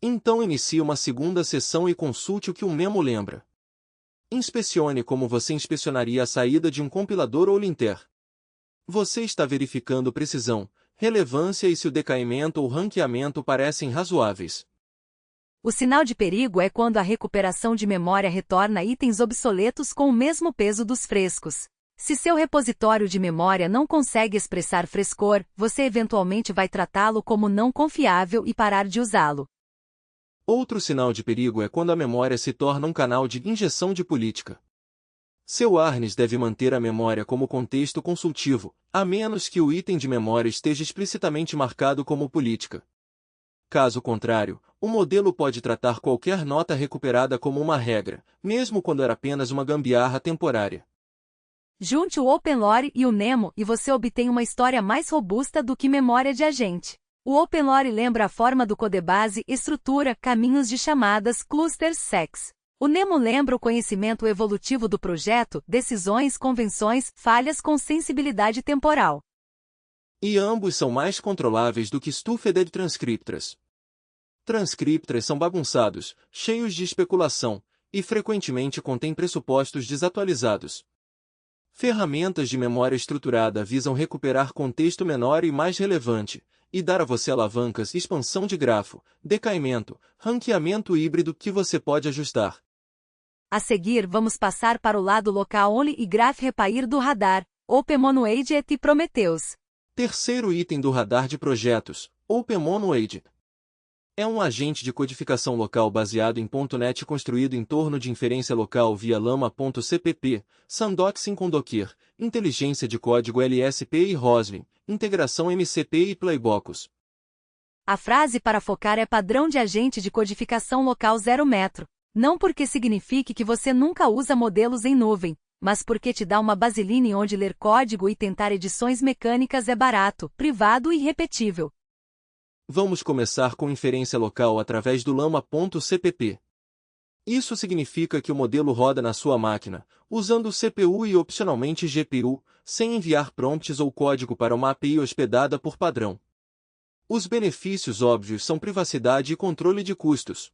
Então inicie uma segunda sessão e consulte o que o memo lembra. Inspecione como você inspecionaria a saída de um compilador ou linter. Você está verificando precisão, relevância e se o decaimento ou ranqueamento parecem razoáveis. O sinal de perigo é quando a recuperação de memória retorna itens obsoletos com o mesmo peso dos frescos. Se seu repositório de memória não consegue expressar frescor, você eventualmente vai tratá-lo como não confiável e parar de usá-lo. Outro sinal de perigo é quando a memória se torna um canal de injeção de política. Seu ARNES deve manter a memória como contexto consultivo, a menos que o item de memória esteja explicitamente marcado como política. Caso contrário, o modelo pode tratar qualquer nota recuperada como uma regra, mesmo quando era apenas uma gambiarra temporária. Junte o OpenLore e o Nemo e você obtém uma história mais robusta do que memória de agente. O OpenLore lembra a forma do codebase, estrutura, caminhos de chamadas, clusters, secs. O Nemo lembra o conhecimento evolutivo do projeto, decisões, convenções, falhas com sensibilidade temporal. E ambos são mais controláveis do que Stuffed Transcriptors. Transcriptors são bagunçados, cheios de especulação, e frequentemente contêm pressupostos desatualizados. Ferramentas de memória estruturada visam recuperar contexto menor e mais relevante, e dar a você alavancas expansão de grafo, decaimento, ranqueamento híbrido que você pode ajustar. A seguir vamos passar para o lado local-only e graph repair do radar, OpenMonad e Prometheus. Terceiro item do radar de projetos, OpenMonad. É um agente de codificação local baseado em .NET construído em torno de inferência local via Llama.cpp, sandboxing com Docker, inteligência de código LSP e Roslyn, integração MCP e Playbocus. A frase para focar é padrão de agente de codificação local 0 metro, não porque signifique que você nunca usa modelos em nuvem, mas porque te dá uma baseline onde ler código e tentar edições mecânicas é barato, privado e repetível. Vamos começar com inferência local através do Llama.cpp. Isso significa que o modelo roda na sua máquina, usando CPU e opcionalmente GPU, sem enviar prompts ou código para uma API hospedada por padrão. Os benefícios óbvios são privacidade e controle de custos.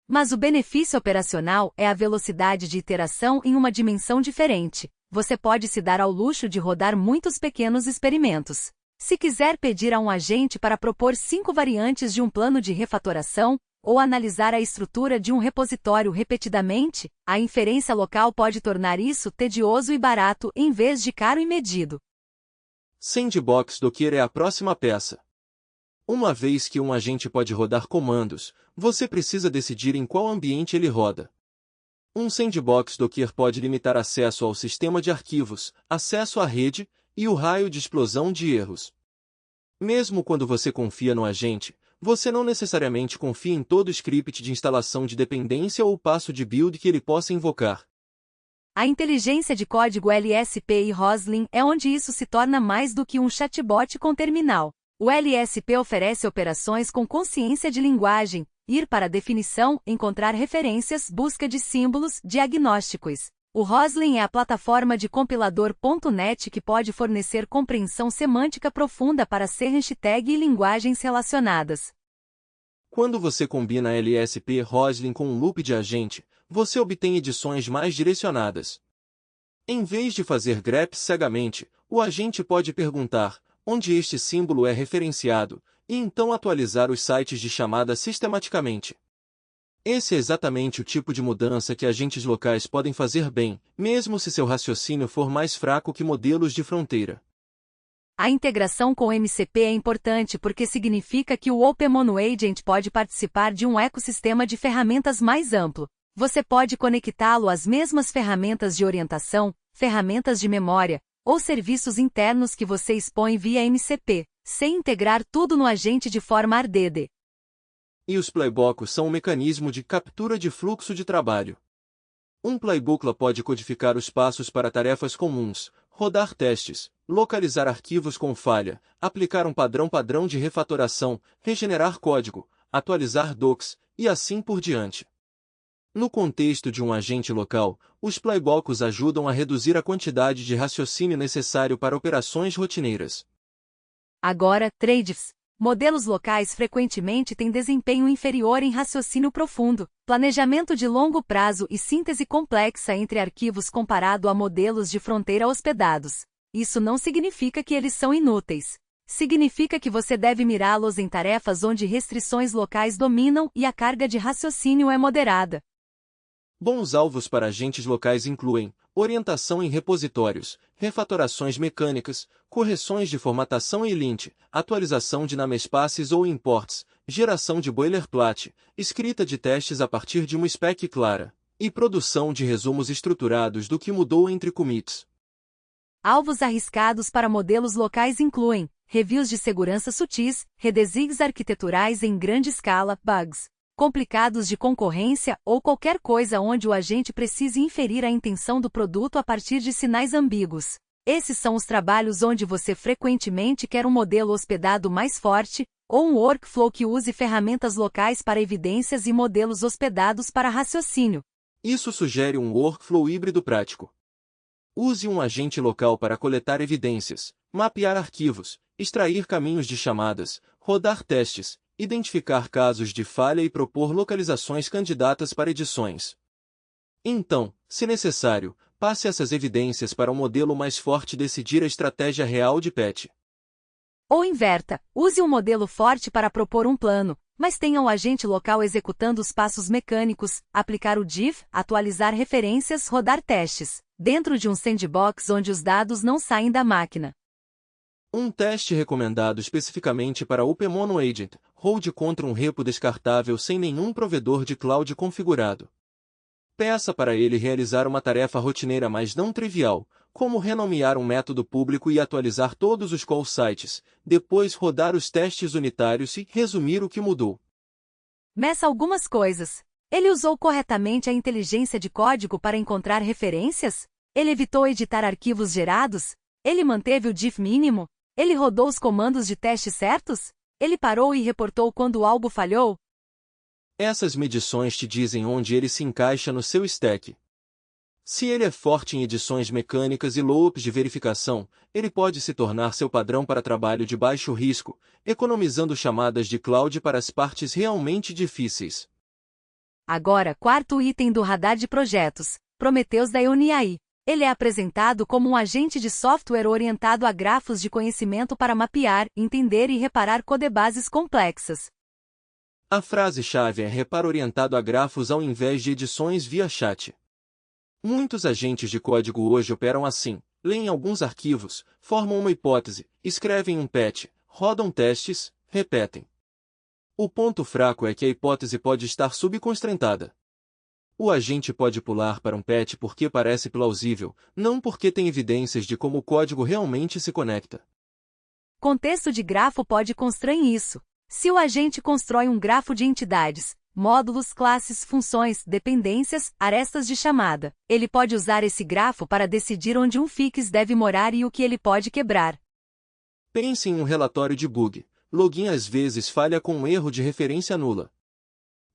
Mas o benefício operacional é a velocidade de iteração em uma dimensão diferente. Você pode se dar ao luxo de rodar muitos pequenos experimentos. Se quiser pedir a um agente para propor 5 variantes de um plano de refatoração, ou analisar a estrutura de um repositório repetidamente, a inferência local pode tornar isso tedioso e barato em vez de caro e medido. Sandbox Docker é a próxima peça. Uma vez que um agente pode rodar comandos, você precisa decidir em qual ambiente ele roda. Um Sandbox Docker pode limitar acesso ao sistema de arquivos, acesso à rede, e o raio de explosão de erros. Mesmo quando você confia no agente, você não necessariamente confia em todo o script de instalação de dependência ou passo de build que ele possa invocar. A inteligência de código LSP e Roslyn é onde isso se torna mais do que um chatbot com terminal. O LSP oferece operações com consciência de linguagem, ir para a definição, encontrar referências, busca de símbolos, diagnósticos. O Roslyn é a plataforma de compilador .NET que pode fornecer compreensão semântica profunda para ser hashtag e linguagens relacionadas. Quando você combina LSP Roslyn com um loop de agente, você obtém edições mais direcionadas. Em vez de fazer greps cegamente, o agente pode perguntar onde este símbolo é referenciado, e então atualizar os sites de chamada sistematicamente. Esse é exatamente o tipo de mudança que agentes locais podem fazer bem, mesmo se seu raciocínio for mais fraco que modelos de fronteira. A integração com o MCP é importante porque significa que o OpenMono Agent pode participar de um ecossistema de ferramentas mais amplo. Você pode conectá-lo às mesmas ferramentas de orientação, ferramentas de memória, ou serviços internos que você expõe via MCP, sem integrar tudo no agente de forma RDD. E os playbooks são um mecanismo de captura de fluxo de trabalho. Um playbookla pode codificar os passos para tarefas comuns, rodar testes, localizar arquivos com falha, aplicar um padrão de refatoração, regenerar código, atualizar docs, e assim por diante. No contexto de um agente local, os playbooks ajudam a reduzir a quantidade de raciocínio necessário para operações rotineiras. Agora, trade-offs. Modelos locais frequentemente têm desempenho inferior em raciocínio profundo, planejamento de longo prazo e síntese complexa entre arquivos comparado a modelos de fronteira hospedados. Isso não significa que eles são inúteis. Significa que você deve mirá-los em tarefas onde restrições locais dominam e a carga de raciocínio é moderada. Bons alvos para agentes locais incluem orientação em repositórios, refatorações mecânicas, correções de formatação e lint, atualização de namespaces ou imports, geração de boilerplate, escrita de testes a partir de uma spec clara, e produção de resumos estruturados do que mudou entre commits. Alvos arriscados para modelos locais incluem reviews de segurança sutis, redesigs arquiteturais em grande escala, bugs complicados de concorrência ou qualquer coisa onde o agente precise inferir a intenção do produto a partir de sinais ambíguos. Esses são os trabalhos onde você frequentemente quer um modelo hospedado mais forte, ou um workflow que use ferramentas locais para evidências e modelos hospedados para raciocínio. Isso sugere um workflow híbrido prático. Use um agente local para coletar evidências, mapear arquivos, extrair caminhos de chamadas, rodar testes, identificar casos de falha e propor localizações candidatas para edições. Então, se necessário, passe essas evidências para o modelo mais forte decidir a estratégia real de patch. Ou inverta, use um modelo forte para propor um plano, mas tenha o agente local executando os passos mecânicos, aplicar o diff, atualizar referências, rodar testes, dentro de um sandbox onde os dados não saem da máquina. Um teste recomendado especificamente para OpenMono Agent, rode contra um repo descartável sem nenhum provedor de cloud configurado. Peça para ele realizar uma tarefa rotineira mas não trivial, como renomear um método público e atualizar todos os call sites, depois rodar os testes unitários e resumir o que mudou. Meça algumas coisas. Ele usou corretamente a inteligência de código para encontrar referências? Ele evitou editar arquivos gerados? Ele manteve o diff mínimo? Ele rodou os comandos de teste certos? Ele parou e reportou quando algo falhou? Essas medições te dizem onde ele se encaixa no seu stack. Se ele é forte em edições mecânicas e loops de verificação, ele pode se tornar seu padrão para trabalho de baixo risco, economizando chamadas de cloud para as partes realmente difíceis. Agora, quarto item do radar de projetos, Prometheus da Uniai. Ele é apresentado como um agente de software orientado a grafos de conhecimento para mapear, entender e reparar codebases complexas. A frase-chave é reparo orientado a grafos ao invés de edições via chat. Muitos agentes de código hoje operam assim, leem alguns arquivos, formam uma hipótese, escrevem um patch, rodam testes, repetem. O ponto fraco é que a hipótese pode estar subconstrentada. O agente pode pular para um patch porque parece plausível, não porque tem evidências de como o código realmente se conecta. Contexto de grafo pode constrair isso. Se o agente constrói um grafo de entidades, módulos, classes, funções, dependências, arestas de chamada, ele pode usar esse grafo para decidir onde um fix deve morar e o que ele pode quebrar. Pense em um relatório de bug. Login às vezes falha com um erro de referência nula.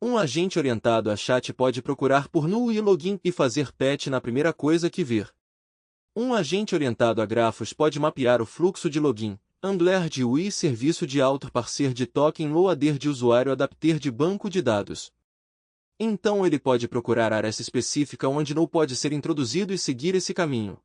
Um agente orientado a chat pode procurar por null e login e fazer patch na primeira coisa que vir. Um agente orientado a grafos pode mapear o fluxo de login, handler de UI, serviço de author, parser de token, loader de usuário, adapter de banco de dados. Então ele pode procurar área específica onde null pode ser introduzido e seguir esse caminho.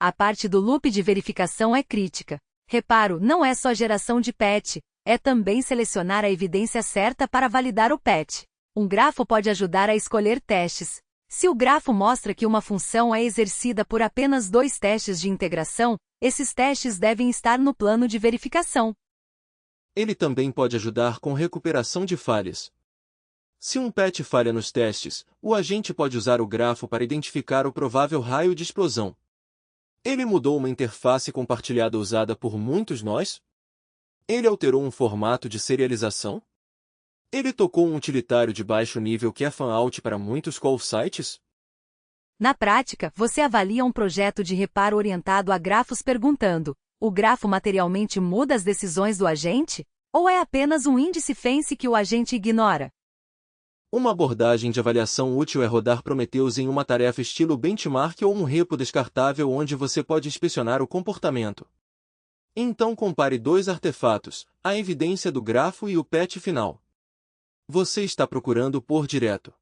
A parte do loop de verificação é crítica. Reparo, não é só geração de patch, é também selecionar a evidência certa para validar o patch. Um grafo pode ajudar a escolher testes. Se o grafo mostra que uma função é exercida por apenas 2 testes de integração, esses testes devem estar no plano de verificação. Ele também pode ajudar com recuperação de falhas. Se um patch falha nos testes, o agente pode usar o grafo para identificar o provável raio de explosão. Ele mudou uma interface compartilhada usada por muitos nós? Ele alterou um formato de serialização? Ele tocou um utilitário de baixo nível que é fan-out para muitos call sites? Na prática, você avalia um projeto de reparo orientado a grafos perguntando: o grafo materialmente muda as decisões do agente? Ou é apenas um índice fancy que o agente ignora? Uma abordagem de avaliação útil é rodar Prometheus em uma tarefa estilo benchmark ou um repo descartável onde você pode inspecionar o comportamento. Então compare 2 artefatos, a evidência do grafo e o patch final. Você está procurando por direto.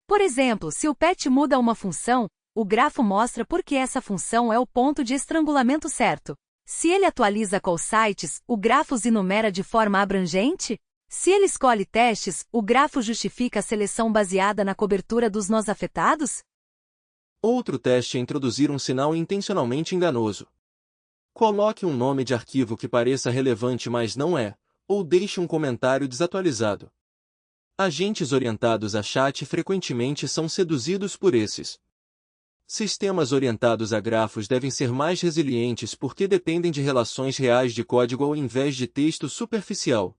Por exemplo, se o patch muda uma função, o grafo mostra por que essa função é o ponto de estrangulamento certo. Se ele atualiza call sites, o grafo os enumera de forma abrangente? Se ele escolhe testes, o grafo justifica a seleção baseada na cobertura dos nós afetados? Outro teste é introduzir um sinal intencionalmente enganoso. Coloque um nome de arquivo que pareça relevante mas não é, ou deixe um comentário desatualizado. Agentes orientados a chat frequentemente são seduzidos por esses. Sistemas orientados a grafos devem ser mais resilientes porque dependem de relações reais de código ao invés de texto superficial.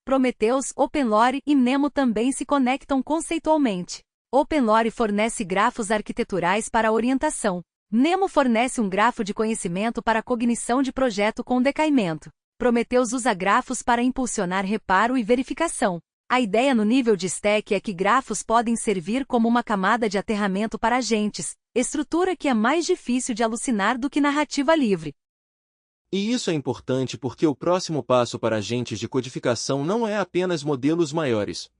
Prometheus, OpenLore e Nemo também se conectam conceitualmente. OpenLore fornece grafos arquiteturais para orientação. Nemo fornece um grafo de conhecimento para cognição de projeto com decaimento. Prometheus usa grafos para impulsionar reparo e verificação. A ideia no nível de stack é que grafos podem servir como uma camada de aterramento para agentes, estrutura que é mais difícil de alucinar do que narrativa livre. E isso é importante porque o próximo passo para agentes de codificação não é apenas modelos maiores.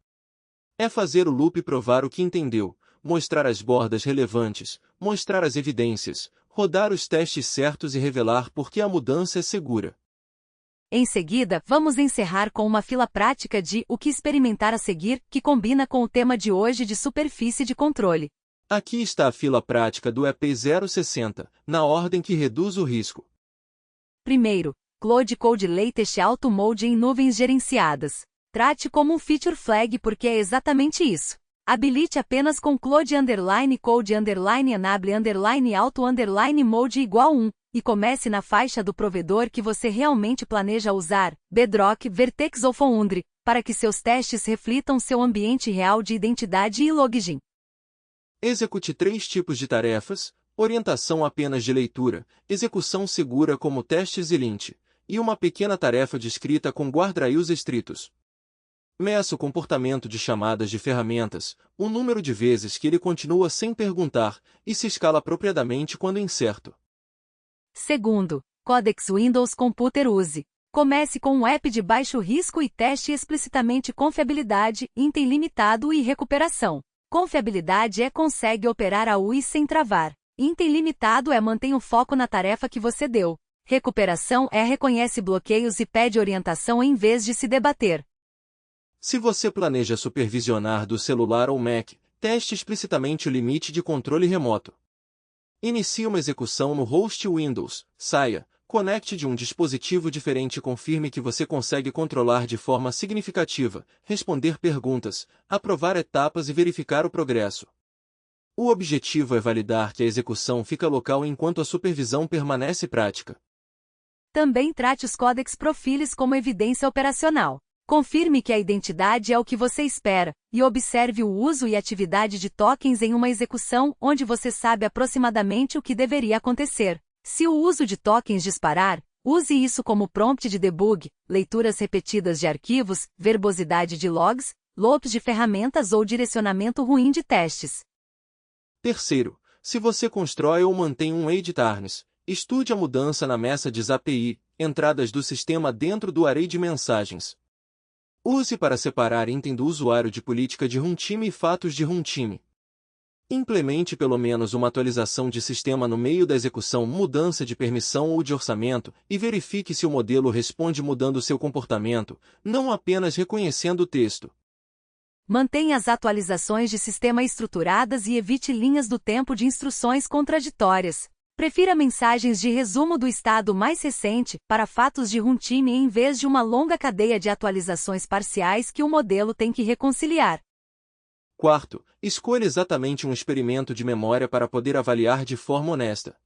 É fazer o loop provar o que entendeu, mostrar as bordas relevantes, mostrar as evidências, rodar os testes certos e revelar por que a mudança é segura. Em seguida, vamos encerrar com uma fila prática de o que experimentar a seguir, que combina com o tema de hoje de superfície de controle. Aqui está a fila prática do EP 060, na ordem que reduz o risco. Primeiro, Cloud Code Latest Auto Mode em nuvens gerenciadas. Trate como um feature flag porque é exatamente isso. Habilite apenas com Cloud Code Enable Auto Mode igual 1, e comece na faixa do provedor que você realmente planeja usar, Bedrock, Vertex ou Foundry, para que seus testes reflitam seu ambiente real de identidade e login. Execute 3 tipos de tarefas: orientação apenas de leitura, execução segura como testes e lint, e uma pequena tarefa de escrita com guardrails estritos. Meça o comportamento de chamadas de ferramentas, o número de vezes que ele continua sem perguntar, e se escala apropriadamente quando incerto. Segundo, Codex Windows Computer Use. Comece com um app de baixo risco e teste explicitamente confiabilidade, item limitado e recuperação. Confiabilidade é consegue operar a UI sem travar. Item limitado é mantém o foco na tarefa que você deu. Recuperação é reconhece bloqueios e pede orientação em vez de se debater. Se você planeja supervisionar do celular ou Mac, teste explicitamente o limite de controle remoto. Inicie uma execução no host Windows, saia, conecte de um dispositivo diferente e confirme que você consegue controlar de forma significativa, responder perguntas, aprovar etapas e verificar o progresso. O objetivo é validar que a execução fica local enquanto a supervisão permanece prática. Também trate os Codex Profiles como evidência operacional. Confirme que a identidade é o que você espera, e observe o uso e atividade de tokens em uma execução onde você sabe aproximadamente o que deveria acontecer. Se o uso de tokens disparar, use isso como prompt de debug, leituras repetidas de arquivos, verbosidade de logs, loops de ferramentas ou direcionamento ruim de testes. Terceiro, se você constrói ou mantém um edit harness, estude a mudança na messages API, entradas do sistema dentro do array de mensagens. Use para separar item do usuário de política de runtime e fatos de runtime. Implemente pelo menos uma atualização de sistema no meio da execução, mudança de permissão ou de orçamento, e verifique se o modelo responde mudando seu comportamento, não apenas reconhecendo o texto. Mantenha as atualizações de sistema estruturadas e evite linhas do tempo de instruções contraditórias. Prefira mensagens de resumo do estado mais recente para fatos de runtime em vez de uma longa cadeia de atualizações parciais que o modelo tem que reconciliar. Quarto, escolha exatamente um experimento de memória para poder avaliar de forma honesta.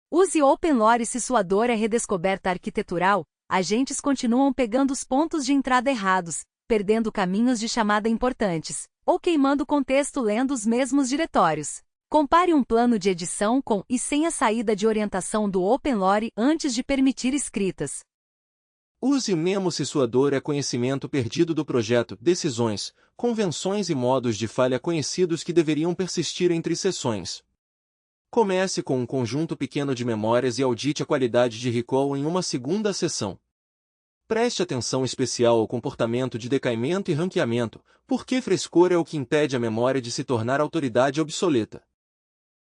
Use OpenLore se sua dor é redescoberta arquitetural, agentes continuam pegando os pontos de entrada errados, perdendo caminhos de chamada importantes, ou queimando contexto lendo os mesmos diretórios. Compare um plano de edição com e sem a saída de orientação do OpenLore antes de permitir escritas. Use o Memo se sua dor é conhecimento perdido do projeto, decisões, convenções e modos de falha conhecidos que deveriam persistir entre sessões. Comece com um conjunto pequeno de memórias e audite a qualidade de recall em uma segunda sessão. Preste atenção especial ao comportamento de decaimento e ranqueamento, porque frescor é o que impede a memória de se tornar autoridade obsoleta.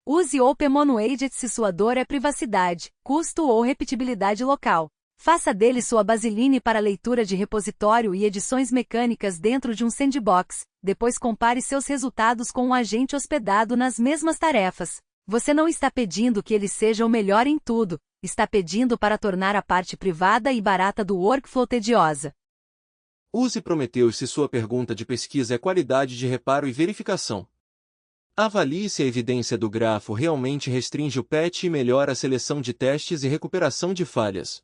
Use OpenMonoAgent se sua dor é privacidade, custo ou repetibilidade local. Faça dele sua basiline para leitura de repositório e edições mecânicas dentro de um sandbox, depois compare seus resultados com um agente hospedado nas mesmas tarefas. Você não está pedindo que ele seja o melhor em tudo, está pedindo para tornar a parte privada e barata do workflow tediosa. Use Prometheus se sua pergunta de pesquisa é qualidade de reparo e verificação. Avalie se a evidência do grafo realmente restringe o patch e melhora a seleção de testes e recuperação de falhas.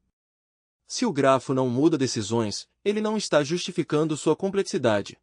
Se o grafo não muda decisões, ele não está justificando sua complexidade.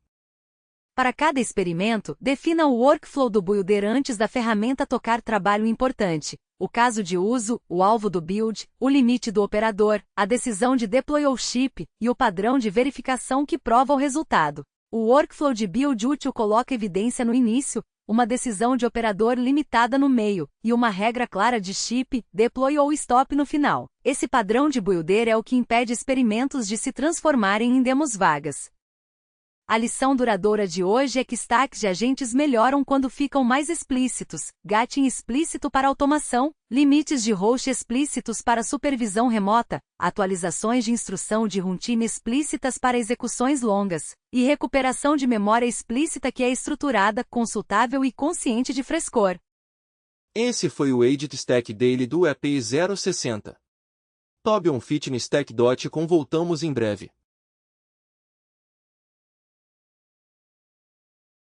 Para cada experimento, defina o workflow do builder antes da ferramenta tocar trabalho importante, o caso de uso, o alvo do build, o limite do operador, a decisão de deploy ou ship, e o padrão de verificação que prova o resultado. O workflow de build útil coloca evidência no início, uma decisão de operador limitada no meio, e uma regra clara de ship, deploy ou stop no final. Esse padrão de builder é o que impede experimentos de se transformarem em demos vagas. A lição duradoura de hoje é que stacks de agentes melhoram quando ficam mais explícitos, gating explícito para automação, limites de host explícitos para supervisão remota, atualizações de instrução de runtime explícitas para execuções longas, e recuperação de memória explícita que é estruturada, consultável e consciente de frescor. Esse foi o Agent Stack Daily do EP 060. Tobion Fitness Tech.com. Voltamos em breve.